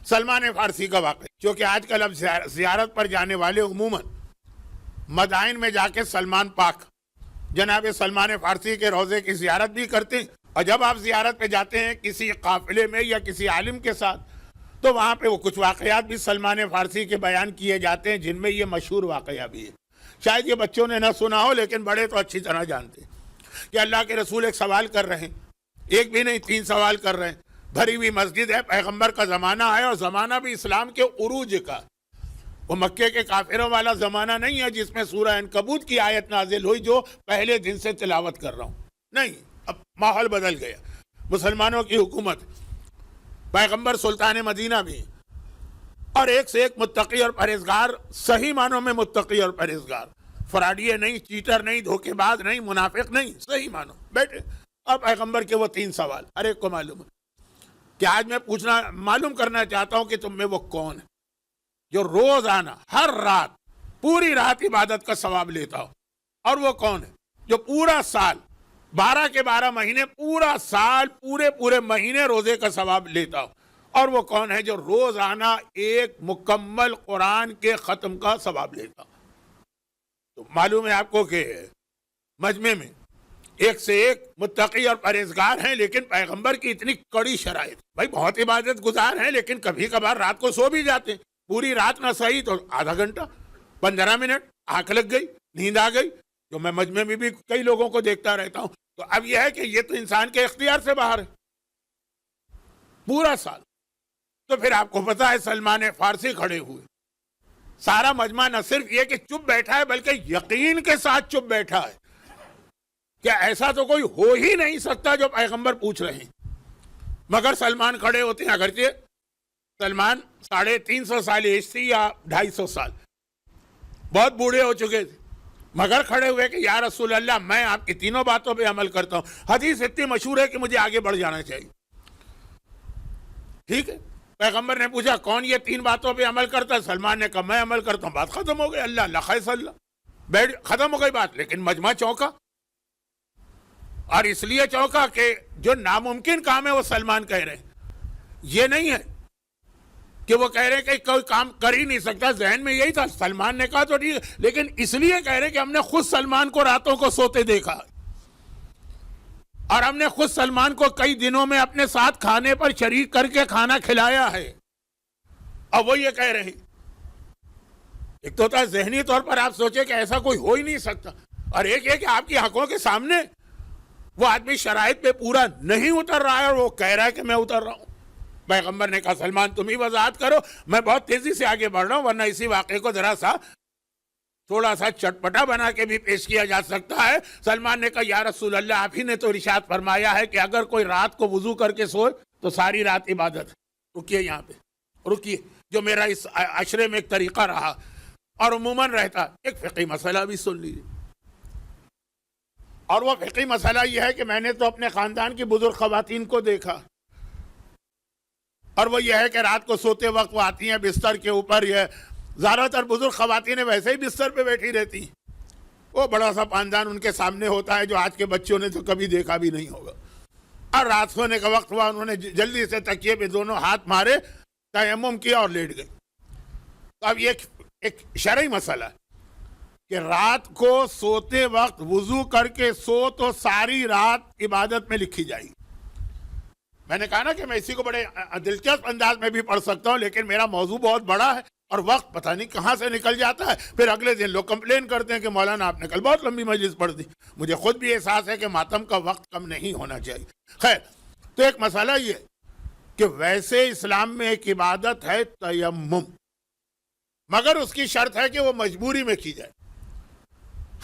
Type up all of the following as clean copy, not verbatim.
سلمان فارسی کا واقعہ، چونکہ آج کل اب زیارت پر جانے والے عموماً مدائن میں جا کے سلمان پاک جناب سلمان فارسی کے روضے کی زیارت بھی کرتے ہیں، اور جب آپ زیارت پہ جاتے ہیں کسی قافلے میں یا کسی عالم کے ساتھ تو وہاں پہ وہ کچھ واقعات بھی سلمان فارسی کے بیان کیے جاتے ہیں، جن میں یہ مشہور واقعہ بھی ہے۔ شاید یہ بچوں نے نہ سنا ہو لیکن بڑے تو اچھی طرح جانتے ہیں کہ اللہ کے رسول ایک سوال کر رہے ہیں، ایک بھی نہیں 3 سوال کر رہے ہیں، بھری ہوئی مسجد ہے، پیغمبر کا زمانہ ہے اور زمانہ بھی اسلام کے عروج کا، وہ مکے کے کافروں والا زمانہ نہیں ہے جس میں سورہ عنکبوت کی آیت نازل ہوئی جو پہلے دن سے تلاوت کر رہا ہوں، نہیں، اب ماحول بدل گیا، مسلمانوں کی حکومت، پیغمبر سلطان مدینہ بھی، اور ایک سے ایک متقی اور پرہیزگار، صحیح معنوں میں متقی اور پرہیزگار، فراڈیے نہیں، چیٹر نہیں، دھوکے باز نہیں، منافق نہیں، صحیح معنوں بیٹھے۔ اب پیغمبر کے وہ 3 سوال ہر ایک کو معلوم ہے کہ آج میں معلوم کرنا چاہتا ہوں کہ تم میں وہ کون ہے جو روزانہ ہر رات پوری رات عبادت کا ثواب لیتا ہو، اور وہ کون ہے جو پورا سال 12 کے 12 مہینے پورا سال پورے مہینے روزے کا ثواب لیتا ہو، اور وہ کون ہے جو روزانہ ایک مکمل قرآن کے ختم کا ثواب لیتا ہو۔ تو معلوم ہے آپ کو کہ مجمع میں ایک سے ایک متقی اور پرہیزگار ہیں، لیکن پیغمبر کی اتنی کڑی شرائط، بھائی بہت عبادت گزار ہیں لیکن کبھی کبھار رات کو سو بھی جاتے ہیں، پوری رات نہ صحیح تو آدھا گھنٹہ 15 منٹ آنکھ لگ گئی، نیند آ گئی، جو میں مجمع میں بھی کئی لوگوں کو دیکھتا رہتا ہوں۔ تو اب یہ ہے کہ یہ تو انسان کے اختیار سے باہر ہے پورا سال۔ تو پھر آپ کو پتا ہے سلمان فارسی کھڑے ہوئے، سارا مجمع نہ صرف یہ کہ چپ بیٹھا ہے بلکہ یقین کے ساتھ چپ بیٹھا ہے کہ ایسا تو کوئی ہو ہی نہیں سکتا جو پیغمبر پوچھ رہے ہیں، مگر سلمان کھڑے ہوتے ہیں، اگرچہ سلمان 350 سال ایج تھی یا 250 سال، بہت بوڑھے ہو چکے تھے، مگر کھڑے ہوئے کہ یا رسول اللہ میں آپ کی تینوں باتوں پہ عمل کرتا ہوں، حدیث اتنی مشہور ہے کہ مجھے آگے بڑھ جانا چاہیے۔ ٹھیک ہے، پیغمبر نے پوچھا کون یہ 3 باتوں پہ عمل کرتا ہے؟ سلمان نے کہا میں عمل کرتا ہوں، بات ختم ہو گئی، اللہ اللہ خیص اللہ، بیٹھ ختم ہو گئی بات۔ لیکن مجمع چونکا، اور اس لیے چونکا کہ جو ناممکن کام ہے وہ سلمان کہہ رہے ہیں، یہ نہیں ہے کہ وہ کہہ رہے ہیں کہ کوئی کام کر ہی نہیں سکتا، ذہن میں یہی تھا، سلمان نے کہا تو ٹھیک ہے، لیکن اس لیے کہہ رہے ہیں کہ ہم نے خود سلمان کو راتوں کو سوتے دیکھا، اور ہم نے خود سلمان کو کئی دنوں میں اپنے ساتھ کھانے پر شریک کر کے کھانا کھلایا ہے، اور وہ یہ کہہ رہے ہیں۔ ایک تو ہوتا ہے ذہنی طور پر آپ سوچیں کہ ایسا کوئی ہو ہی نہیں سکتا، اور ایک یہ کہ آپ کی آنکھوں کے سامنے وہ آدمی شرائط پہ پورا نہیں اتر رہا ہے اور وہ کہہ رہا ہے کہ میں اتر رہا ہوں۔ پیغمبر نے کہا سلمان تم ہی وضاحت کرو، میں بہت تیزی سے آگے بڑھ رہا ہوں، ورنہ اسی واقعے کو ذرا سا تھوڑا سا چٹپٹا بنا کے بھی پیش کیا جا سکتا ہے۔ سلمان نے کہا یا رسول اللہ آپ ہی نے تو ارشاد فرمایا ہے کہ اگر کوئی رات کو وضو کر کے سوئے تو ساری رات عبادت ہے۔ رکیے یہاں پہ، رکیے، جو میرا اس عشرے میں ایک طریقہ رہا اور عموماً رہتا، ایک فقہی مسئلہ بھی سن لیجیے، اور وہ فقہی مسئلہ یہ ہے کہ میں نے تو اپنے خاندان کی بزرگ خواتین کو دیکھا، اور وہ یہ ہے کہ رات کو سوتے وقت وہ آتی ہیں بستر کے اوپر، یہ زیادہ تر بزرگ خواتینیں ویسے ہی بستر پہ بیٹھی رہتی ہیں، وہ بڑا سا پاندان ان کے سامنے ہوتا ہے جو آج کے بچوں نے تو کبھی دیکھا بھی نہیں ہوگا، اور رات سونے کا وقت ہوا انہوں نے جلدی سے تکیے پہ دونوں ہاتھ مارے، تیمم کیا اور لیٹ گئے۔ تو اب یہ ایک شرعی مسئلہ ہے کہ رات کو سوتے وقت وضو کر کے سو تو ساری رات عبادت میں لکھی جائے گی۔ میں نے کہا نا کہ میں اسی کو بڑے دلچسپ انداز میں بھی پڑھ سکتا ہوں، لیکن میرا موضوع بہت بڑا ہے اور وقت پتہ نہیں کہاں سے نکل جاتا ہے، پھر اگلے دن لوگ کمپلین کرتے ہیں کہ مولانا آپ نے کل بہت لمبی مجلس پڑھ دی۔ مجھے خود بھی احساس ہے کہ ماتم کا وقت کم نہیں ہونا چاہیے۔ خیر، تو ایک مسئلہ یہ کہ ویسے اسلام میں ایک عبادت ہے تیمم، مگر اس کی شرط ہے کہ وہ مجبوری میں کی جائے،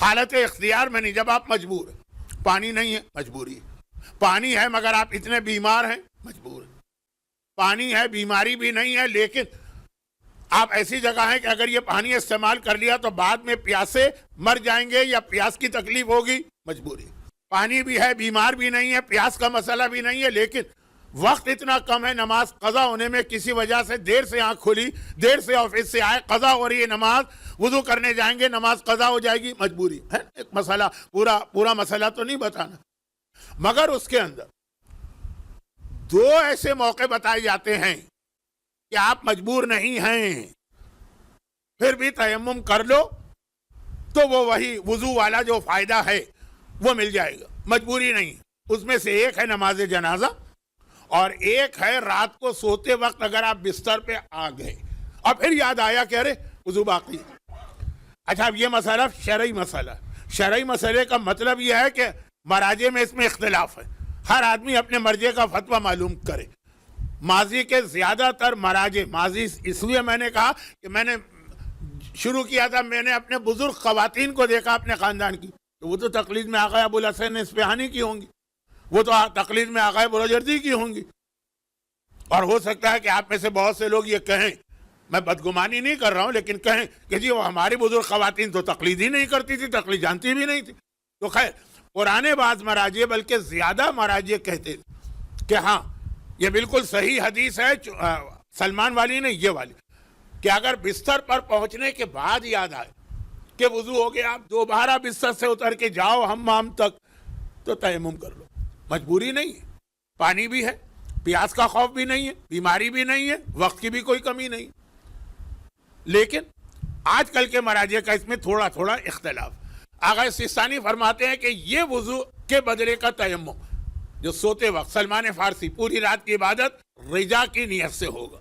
حالت اختیار میں نہیں۔ جب آپ مجبور ہیں، پانی نہیں ہے مجبوری ہے، پانی ہے مگر آپ اتنے بیمار ہیں مجبور ہیں، پانی ہے بیماری بھی نہیں ہے لیکن آپ ایسی جگہ ہیں کہ اگر یہ پانی استعمال کر لیا تو بعد میں پیاسے مر جائیں گے یا پیاس کی تکلیف ہوگی، مجبوری۔ پانی بھی ہے، بیمار بھی نہیں ہے، پیاس کا مسئلہ بھی نہیں ہے، لیکن وقت اتنا کم ہے، نماز قضا ہونے میں کسی وجہ سے دیر سے آنکھ کھلی، دیر سے آفس سے آئے، قضا ہو رہی ہے نماز، وضو کرنے جائیں گے نماز قضا ہو جائے گی، مجبوری ہے۔ ایک مسئلہ پورا مسئلہ تو نہیں بتانا، مگر اس کے اندر 2 ایسے موقع بتائے جاتے ہیں کہ آپ مجبور نہیں ہیں پھر بھی تیمم کر لو تو وہ وہی وضو والا جو فائدہ ہے وہ مل جائے گا، مجبوری نہیں۔ اس میں سے ایک ہے نماز جنازہ اور ایک ہے رات کو سوتے وقت اگر آپ بستر پہ آ گئے اور پھر یاد آیا کہ ارے وضو باقی۔ اچھا اب یہ مسئلہ شرعی مسئلہ، شرعی مسئلے کا مطلب یہ ہے کہ مراجع میں اس میں اختلاف ہے، ہر آدمی اپنے مرجع کا فتویٰ معلوم کرے۔ ماضی کے زیادہ تر مراجع، ماضی اس لیے میں نے کہا کہ میں نے شروع کیا تھا، میں نے اپنے بزرگ خواتین کو دیکھا اپنے خاندان کی، تو وہ تو تقلید میں آقا ابو الحسن اصفہانی کی ہوں گی، وہ تو تقلید میں آقا بروجردی کی ہوں گی، اور ہو سکتا ہے کہ آپ میں سے بہت سے لوگ یہ کہیں، میں بدگمانی نہیں کر رہا ہوں، لیکن کہیں کہ جی وہ ہماری بزرگ خواتین تو تقلید ہی نہیں کرتی تھی، تقلید جانتی بھی نہیں تھی۔ تو خیر پرانے بعض مراجع بلکہ زیادہ مراجع کہتے کہ ہاں یہ بالکل صحیح حدیث ہے سلمان والی نہیں یہ والی، کہ اگر بستر پر پہنچنے کے بعد یاد آئے کہ وضو ہو گیا، آپ دوبارہ بستر سے اتر کے جاؤ حمام تک تو تیمم کر لو، مجبوری نہیں ہے، پانی بھی ہے، پیاس کا خوف بھی نہیں ہے، بیماری بھی نہیں ہے، وقت کی بھی کوئی کمی نہیں۔ لیکن آج کل کے مراجع کا اس میں تھوڑا تھوڑا اختلاف۔ آغا سیستانی فرماتے ہیں کہ یہ وضو کے بدلے کا تیمم جو سوتے وقت سلمان فارسی پوری رات کی عبادت رجا کی نیت سے ہوگا۔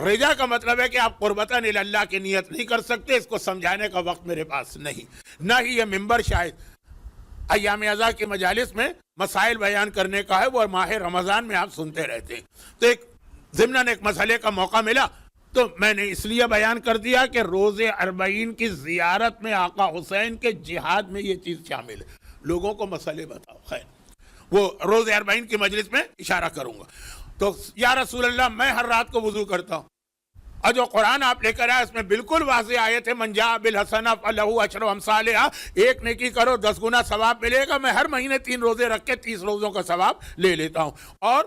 رجا کا مطلب ہے کہ آپ قربتاً اللہ کی نیت نہیں کر سکتے، اس کو سمجھانے کا وقت میرے پاس نہیں، نہ ہی یہ منبر شاید ایام ازا کی مجالس میں مسائل بیان کرنے کا ہے، وہ ماہ رمضان میں آپ سنتے رہتے ہیں۔ تو ایک ضمناً ایک مسئلے کا موقع ملا تو میں نے اس لیے بیان کر دیا کہ روز اربعین کی زیارت میں آقا حسین کے جہاد میں یہ چیز شامل ہے، لوگوں کو مسئلے بتاؤ۔ خیر وہ روز اربعین کی مجلس میں اشارہ کروں گا۔ تو یا رسول اللہ میں ہر رات کو وضو کرتا ہوں، اور جو قرآن آپ لے کر آئے اس میں بالکل واضح آیت ہے من جاء بالحسنہ فلہ عشر امثالہا، ایک نیکی کرو 10 گنا ثواب ملے گا۔ میں ہر مہینے 3 روزے رکھ کے 30 روزوں کا ثواب لے لیتا ہوں۔ اور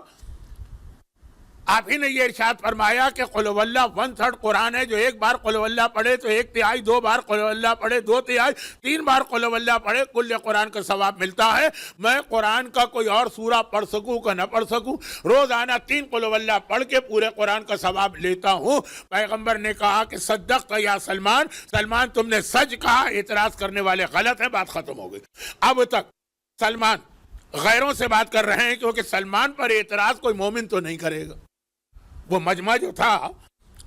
آپ ہی نے یہ ارشاد فرمایا کہ قل هو اللہ 1/3 قرآن ہے، جو ایک بار قل هو اللہ پڑھے تو 1/3، 2 بار قل هو اللہ پڑھے 2/3، 3 بار قل هو اللہ پڑھے کل قرآن کا ثواب ملتا ہے۔ میں قرآن کا کوئی اور سورہ پڑھ سکوں کہ نہ پڑھ سکوں، روزانہ 3 قل هو اللہ پڑھ کے پورے قرآن کا ثواب لیتا ہوں۔ پیغمبر نے کہا کہ صدقت یا سلمان، سلمان تم نے سچ کہا، اعتراض کرنے والے غلط ہیں، بات ختم ہو گئی۔ اب تک سلمان غیروں سے بات کر رہے ہیں کیونکہ سلمان پر اعتراض کوئی مومن تو نہیں کرے گا۔ وہ مجمع جو تھا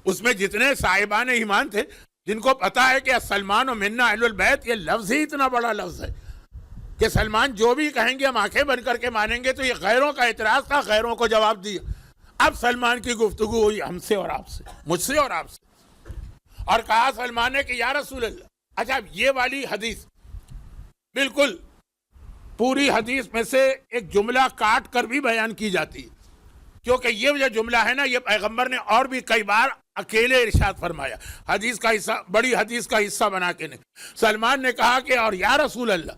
اس میں جتنے صاحبان ایمان تھے جن کو پتا ہے کہ سلمان و منا اہل البیت، یہ لفظ ہی اتنا بڑا لفظ ہے کہ سلمان جو بھی کہیں گے ہم آنکھیں بند کر کے مانیں گے، تو یہ غیروں کا اعتراض تھا، غیروں کو جواب دیا۔ اب سلمان کی گفتگو ہوئی ہم سے اور آپ سے، مجھ سے اور آپ سے، اور کہا سلمان نے کہ یا رسول اللہ، اچھا یہ والی حدیث بالکل پوری حدیث میں سے ایک جملہ کاٹ کر بھی بیان کی جاتی ہے، کیونکہ یہ جو جملہ ہے نا یہ پیغمبر نے اور بھی کئی بار اکیلے ارشاد فرمایا، حدیث کا حصہ، بڑی حدیث کا حصہ بنا کے نہیں۔ سلمان نے کہا کہ اور یا رسول اللہ،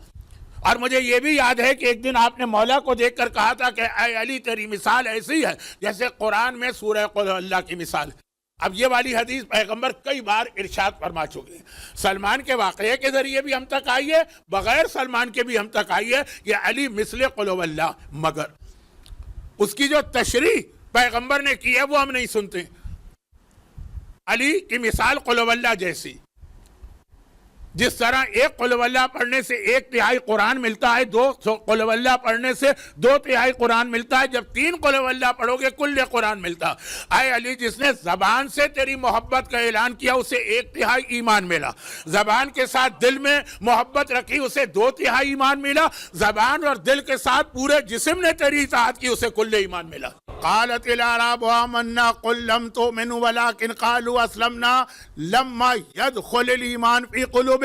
اور مجھے یہ بھی یاد ہے کہ ایک دن آپ نے مولا کو دیکھ کر کہا تھا کہ اے علی تیری مثال ایسی ہے جیسے قرآن میں سورہ قل اللہ کی مثال ہے۔ اب یہ والی حدیث پیغمبر کئی بار ارشاد فرما چکے ہیں، سلمان کے واقعے کے ذریعے بھی ہم تک آئی ہے، بغیر سلمان کے بھی ہم تک آئی ہے، یہ علی مثل قل اللہ، مگر اس کی جو تشریح پیغمبر نے کی ہے وہ ہم نہیں سنتے۔ علی کی مثال قل اللہ جیسی، جس طرح ایک قل اللہ پڑھنے سے 1/3 قرآن ملتا ہے، 2 قل اللہ پڑھنے سے 2/3 قرآن ملتا ہے، جب 3 قل اللہ پڑھو گے کل قرآن ملتا۔ اے علی جس نے زبان سے تیری محبت کا اعلان کیا اسے 1/3 ایمان ملا، زبان کے ساتھ دل میں محبت رکھی اسے 2/3 ایمان ملا، زبان اور دل کے ساتھ پورے جسم نے تیری اطاعت کی اسے کل ایمان ملا۔ قالت الاعراب آمنا قل لم تؤمنوا ولكن قالوا اسلمنا لما يدخل الايمان في قلوبكم،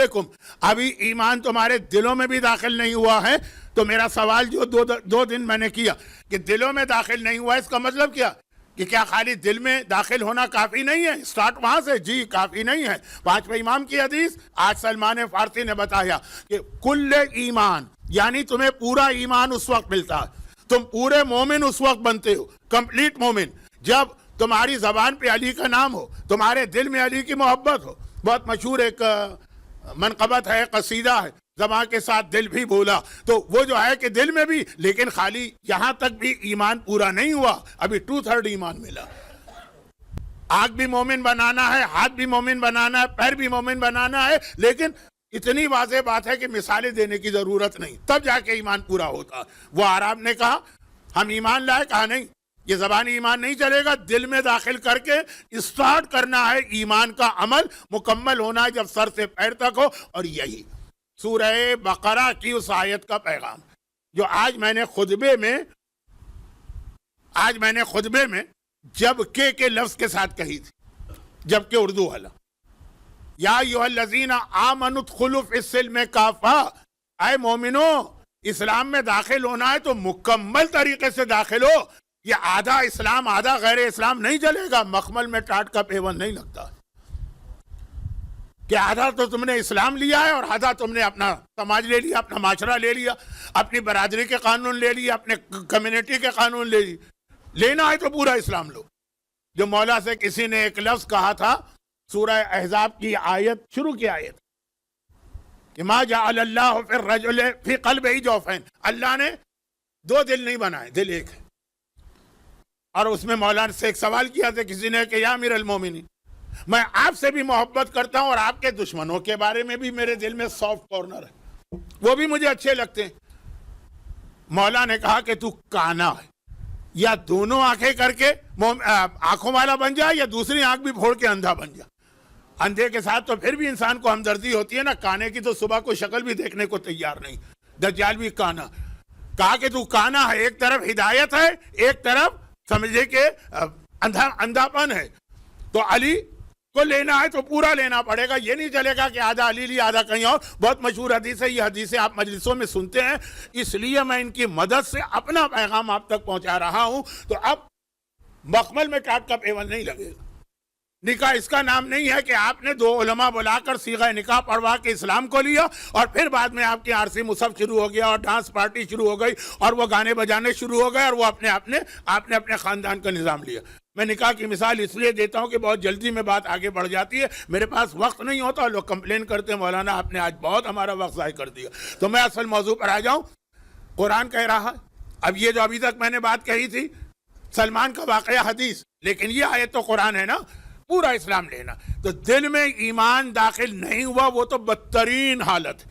ابھی ایمان تمہارے دلوں میں بھی داخل نہیں ہوا ہے۔ تو میرا سوال جو دو دن میں نے کیا کہ دلوں میں داخل نہیں ہوا، اس کا مطلب کیا کہ کیا خالی دل میں داخل ہونا کافی نہیں ہے؟ سٹارٹ وہاں سے، جی کافی نہیں ہے۔ 5ویں امام کی حدیث آج سلمان فارسی نے بتایا کہ کل ایمان یعنی تمہیں پورا ایمان اس وقت ملتا ہے، تم پورے مومن اس وقت بنتے ہو، کمپلیٹ مومن، جب تمہاری زبان پہ علی کا نام ہو، تمہارے دل میں علی کی محبت ہو۔ بہت مشہور ایک منقبت ہے، قصیدہ ہے، زبان کے ساتھ دل بھی بولا، تو وہ جو ہے کہ دل میں بھی، لیکن خالی یہاں تک بھی ایمان پورا نہیں ہوا، ابھی 2/3 ایمان ملا۔ آنکھ بھی مومن بنانا ہے، ہاتھ بھی مومن بنانا ہے، پیر بھی مومن بنانا ہے، لیکن اتنی واضح بات ہے کہ مثالیں دینے کی ضرورت نہیں، تب جا کے ایمان پورا ہوتا۔ وہ اعراب نے کہا ہم ایمان لائے، کہا نہیں، یہ زبانی ایمان نہیں چلے گا، دل میں داخل کر کے اسٹارٹ کرنا ہے، ایمان کا عمل مکمل ہونا ہے جب سر سے پیر تک ہو۔ اور یہی سورہ بقرہ کی اس آیت کا پیغام جو آج میں نے خطبے میں جب کے لفظ کے ساتھ کہی تھی، جبکہ اردو والا، یا ایھا الذین آمنوا ادخلوا فی السلم کافہ، اے مومنو اسلام میں داخل ہونا ہے تو مکمل طریقے سے داخل ہو، یہ آدھا اسلام آدھا غیر اسلام نہیں چلے گا، مخمل میں ٹاٹ کا پیون نہیں لگتا کہ آدھا تو تم نے اسلام لیا ہے اور آدھا تم نے اپنا سماج لے لیا، اپنا معاشرہ لے لیا، اپنی برادری کے قانون لے لیا، اپنے کمیونٹی کے قانون لے لیے، لینا ہے تو پورا اسلام لو۔ جو مولا سے کسی نے ایک لفظ کہا تھا، سورہ احزاب کی آیت، شروع کی آیت، کہ ما جعل اللہ فی الرجل فی قلبہ جوفین، اللہ نے دو دل نہیں بنائے، دل ایک ہے۔ اور اس میں مولانا سے ایک سوال کیا تھا کسی نے کہ یا امیر المومنین، میں آپ سے بھی محبت کرتا ہوں اور آپ کے دشمنوں کے بارے میں بھی میرے دل میں سافٹ کارنر ہے، وہ بھی مجھے اچھے لگتے ہیں۔ مولا نے کہا کہ تو کانا ہے، یا دونوں آنکھیں کر کے آنکھوں والا بن جا، یا دوسری آنکھ بھی پھوڑ کے اندھا بن جا۔ اندھے کے ساتھ تو پھر بھی انسان کو ہمدردی ہوتی ہے نا، کانے کی تو صبح کو شکل بھی دیکھنے کو تیار نہیں، دجال بھی کانا۔ کہا کہ تو کانا ہے، ایک طرف ہدایت ہے، ایک طرف سمجھے کہ اندھا پن ہے، تو علی کو لینا ہے تو پورا لینا پڑے گا، یہ نہیں چلے گا کہ آدھا علی لی آدھا کہیں اور۔ بہت مشہور حدیث ہے، یہ حدیثیں آپ مجلسوں میں سنتے ہیں، اس لیے میں ان کی مدد سے اپنا پیغام آپ تک پہنچا رہا ہوں۔ تو اب مخمل میں ٹاٹ کا پیون نہیں لگے گا۔ نکاح اس کا نام نہیں ہے کہ آپ نے دو علماء بلا کر صیغہ نکاح پڑھوا کے اسلام کو لیا اور پھر بعد میں آپ کی عارضی مصحف شروع ہو گیا اور ڈانس پارٹی شروع ہو گئی اور وہ گانے بجانے شروع ہو گئے اور وہ آپ نے اپنے خاندان کا نظام لیا۔ میں نکاح کی مثال اس لیے دیتا ہوں کہ بہت جلدی میں بات آگے بڑھ جاتی ہے، میرے پاس وقت نہیں ہوتا، لوگ کمپلین کرتے ہیں مولانا آپ نے آج بہت ہمارا وقت ضائع کر دیا۔ تو میں اصل موضوع پر آ جاؤں۔ قرآن کہہ رہا، اب یہ جو ابھی تک میں نے بات کہی تھی سلمان کا واقعہ حدیث، لیکن یہ آیت تو قرآن ہے نا، پورا اسلام لینا۔ تو دل میں ایمان داخل نہیں ہوا وہ تو بدترین حالت،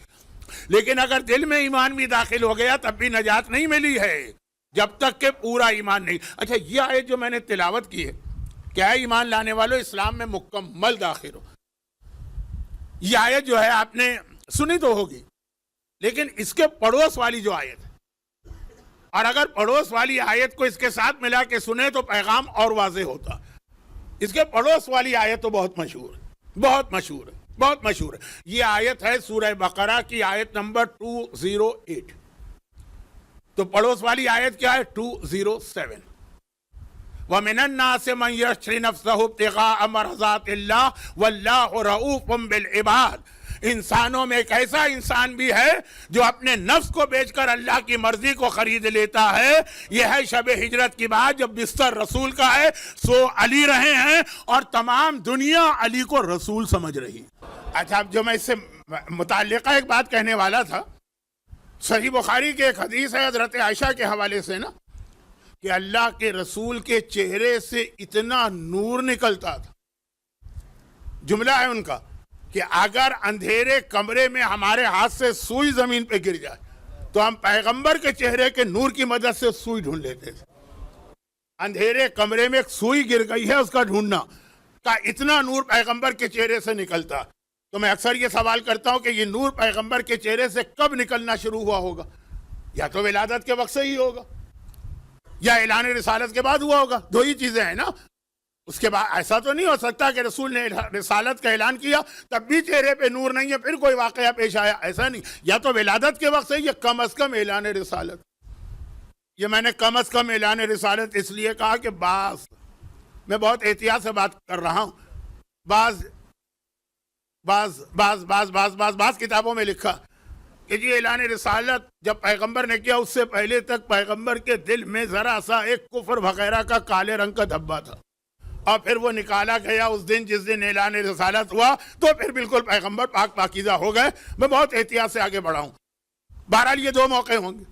لیکن اگر دل میں ایمان بھی داخل ہو گیا تب بھی نجات نہیں ملی ہے جب تک کہ پورا ایمان نہیں۔ اچھا، یہ آیت جو میں نے تلاوت کی ہے، کیا ایمان لانے والوں اسلام میں مکمل داخل ہو، یہ آیت جو ہے آپ نے سنی تو ہوگی، لیکن اس کے پڑوس والی جو آیت ہے، اور اگر پڑوس والی آیت کو اس کے ساتھ ملا کے سنے تو پیغام اور واضح ہوتا۔ اس کے پڑوس والی آیت تو بہت مشہور ہے، بہت مشہور ہے، بہت مشہور ہے۔ یہ آیت ہے سورہ بقرہ کی آیت نمبر 208۔ تو پڑوس والی آیت کیا ہے؟ 207۔ وَمِنَ النَّاسِ مَن يَشْرِي نَفْسَهُ ابْتِغَاءَ مَرْضَاتِ اللَّهِ وَاللَّهُ رَءُوفٌ بِالْعِبَادِ۔ انسانوں میں ایک ایسا انسان بھی ہے جو اپنے نفس کو بیچ کر اللہ کی مرضی کو خرید لیتا ہے۔ یہ ہے شب ہجرت کی بات، جب بستر رسول کا ہے سو علی رہے ہیں اور تمام دنیا علی کو رسول سمجھ رہی۔ اچھا، اب جو میں اس سے متعلقہ ایک بات کہنے والا تھا، صحیح بخاری کے ایک حدیث ہے حضرت عائشہ کے حوالے سے نا، کہ اللہ کے رسول کے چہرے سے اتنا نور نکلتا تھا، جملہ ہے ان کا کہ اگر اندھیرے کمرے میں ہمارے ہاتھ سے سوئی زمین پہ گر جائے تو ہم پیغمبر کے چہرے کے نور کی مدد سے سوئی ڈھونڈ لیتے تھے۔ اندھیرے کمرے میں ایک سوئی گر گئی ہے، اس کا ڈھونڈنا کا اتنا نور پیغمبر کے چہرے سے نکلتا۔ تو میں اکثر یہ سوال کرتا ہوں کہ یہ نور پیغمبر کے چہرے سے کب نکلنا شروع ہوا ہوگا؟ یا تو ولادت کے وقت سے ہی ہوگا یا اعلان رسالت کے بعد ہوا ہوگا، دو ہی چیزیں ہیں نا۔ اس کے بعد ایسا تو نہیں ہو سکتا کہ رسول نے رسالت کا اعلان کیا تب بھی چہرے پہ نور نہیں ہے پھر کوئی واقعہ پیش آیا، ایسا نہیں۔ یا تو ولادت کے وقت سے، یا کم از کم اعلان رسالت۔ یہ میں نے کم از کم اعلان رسالت اس لیے کہا کہ میں بہت احتیاط سے بات کر رہا ہوں، بعض کتابوں میں لکھا کہ جی اعلان رسالت جب پیغمبر نے کیا اس سے پہلے تک پیغمبر کے دل میں ذرا سا ایک کفر وغیرہ کا کالے رنگ کا دھبا تھا، اور پھر وہ نکالا گیا اس دن جس دن اعلان رسالت ہوا تو پھر بالکل پیغمبر پاک پاکیزہ ہو گئے۔ میں بہت احتیاط سے آگے بڑھا ہوں۔ بہرحال یہ دو موقع ہوں گے۔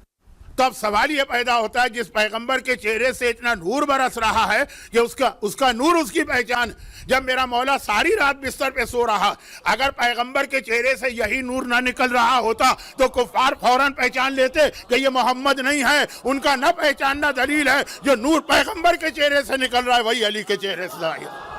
تو اب سوال یہ پیدا ہوتا ہے جس پیغمبر کے چہرے سے اتنا نور برس رہا ہے کہ اس کا نور اس کی پہچان. جب میرا مولا ساری رات بستر پہ سو رہا, اگر پیغمبر کے چہرے سے یہی نور نہ نکل رہا ہوتا تو کفار فوراً پہچان لیتے کہ یہ محمد نہیں ہے. ان کا نہ پہچاننا دلیل ہے, جو نور پیغمبر کے چہرے سے نکل رہا ہے وہی علی کے چہرے سے ظاہر ہے.